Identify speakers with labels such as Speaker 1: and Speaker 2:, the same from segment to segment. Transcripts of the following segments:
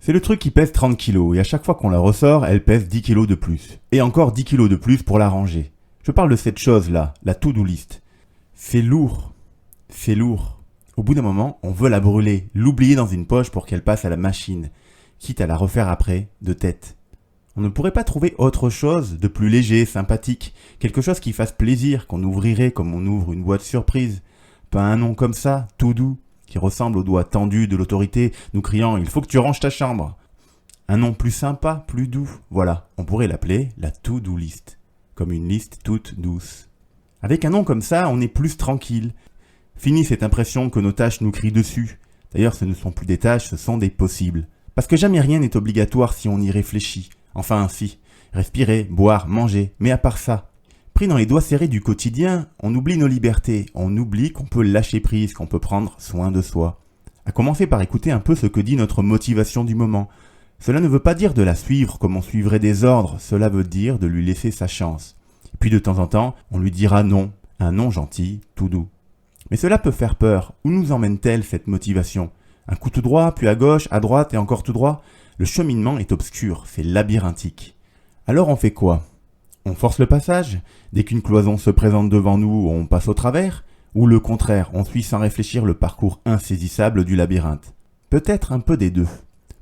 Speaker 1: C'est le truc qui pèse 30 kilos et à chaque fois qu'on la ressort, elle pèse 10 kilos de plus. Et encore 10 kilos de plus pour la ranger. Je parle de cette chose-là, la to-do list. C'est lourd. C'est lourd. Au bout d'un moment, on veut la brûler, l'oublier dans une poche pour qu'elle passe à la machine, quitte à la refaire après, de tête. On ne pourrait pas trouver autre chose de plus léger, sympathique, quelque chose qui fasse plaisir, qu'on ouvrirait comme on ouvre une boîte surprise. Pas un nom comme ça, tout doux, qui ressemble au doigt tendu de l'autorité, nous criant « Il faut que tu ranges ta chambre ». Un nom plus sympa, plus doux, voilà, on pourrait l'appeler la to-do list, comme une liste toute douce. Avec un nom comme ça, on est plus tranquille. Fini cette impression que nos tâches nous crient dessus. D'ailleurs, ce ne sont plus des tâches, ce sont des possibles. Parce que jamais rien n'est obligatoire si on y réfléchit. Enfin, si. Respirer, boire, manger. Mais à part ça, pris dans les doigts serrés du quotidien, on oublie nos libertés. On oublie qu'on peut lâcher prise, qu'on peut prendre soin de soi. À commencer par écouter un peu ce que dit notre motivation du moment. Cela ne veut pas dire de la suivre comme on suivrait des ordres. Cela veut dire de lui laisser sa chance. Puis de temps en temps, on lui dira non. Un non gentil, tout doux. Mais cela peut faire peur. Où nous emmène-t-elle cette motivation ? Un coup tout droit, puis à gauche, à droite et encore tout droit ? Le cheminement est obscur, c'est labyrinthique. Alors on fait quoi ? On force le passage ? Dès qu'une cloison se présente devant nous, on passe au travers ? Ou le contraire, on suit sans réfléchir le parcours insaisissable du labyrinthe ? Peut-être un peu des deux.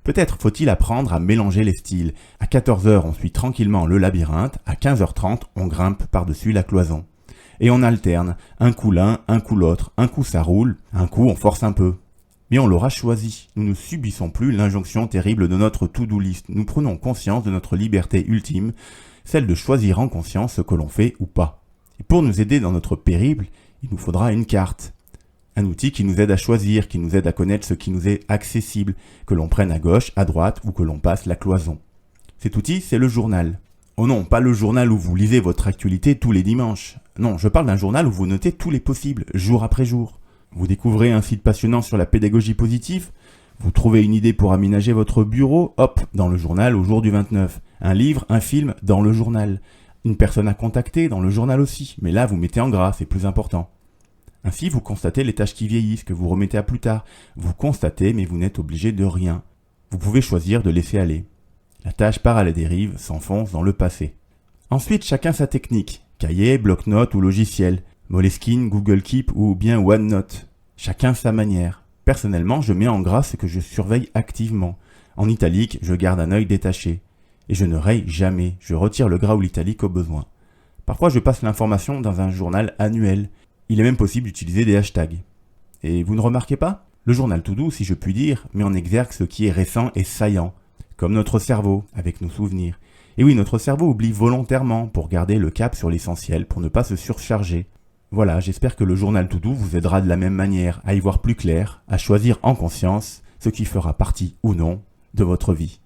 Speaker 1: Peut-être faut-il apprendre à mélanger les styles. À 14h, on suit tranquillement le labyrinthe, à 15h30, on grimpe par-dessus la cloison. Et on alterne, un coup l'un, un coup l'autre, un coup ça roule, un coup on force un peu. Mais on l'aura choisi, nous ne subissons plus l'injonction terrible de notre to-do list, nous prenons conscience de notre liberté ultime, celle de choisir en conscience ce que l'on fait ou pas. Et pour nous aider dans notre périple, il nous faudra une carte. Un outil qui nous aide à choisir, qui nous aide à connaître ce qui nous est accessible, que l'on prenne à gauche, à droite ou que l'on passe la cloison. Cet outil, c'est le journal. Oh non, pas le journal où vous lisez votre actualité tous les dimanches. Non, je parle d'un journal où vous notez tous les possibles, jour après jour. Vous découvrez un site passionnant sur la pédagogie positive, vous trouvez une idée pour aménager votre bureau, hop, dans le journal au jour du 29. Un livre, un film, dans le journal. Une personne à contacter, dans le journal aussi, mais là vous mettez en gras, c'est plus important. Ainsi vous constatez les tâches qui vieillissent, que vous remettez à plus tard. Vous constatez, mais vous n'êtes obligé de rien. Vous pouvez choisir de laisser aller. La tâche part à la dérive, s'enfonce dans le passé. Ensuite, chacun sa technique. Cahier, bloc-notes ou logiciel. Moleskine, Google Keep ou bien OneNote. Chacun sa manière. Personnellement, je mets en gras ce que je surveille activement. En italique, je garde un œil détaché. Et je ne raye jamais, je retire le gras ou l'italique au besoin. Parfois, je passe l'information dans un journal annuel. Il est même possible d'utiliser des hashtags. Et vous ne remarquez pas ? Le journal tout doux, si je puis dire, met en exergue ce qui est récent et saillant. Comme notre cerveau, avec nos souvenirs. Et oui, notre cerveau oublie volontairement pour garder le cap sur l'essentiel, pour ne pas se surcharger. Voilà, j'espère que le journal tout doux vous aidera de la même manière à y voir plus clair, à choisir en conscience ce qui fera partie ou non de votre vie.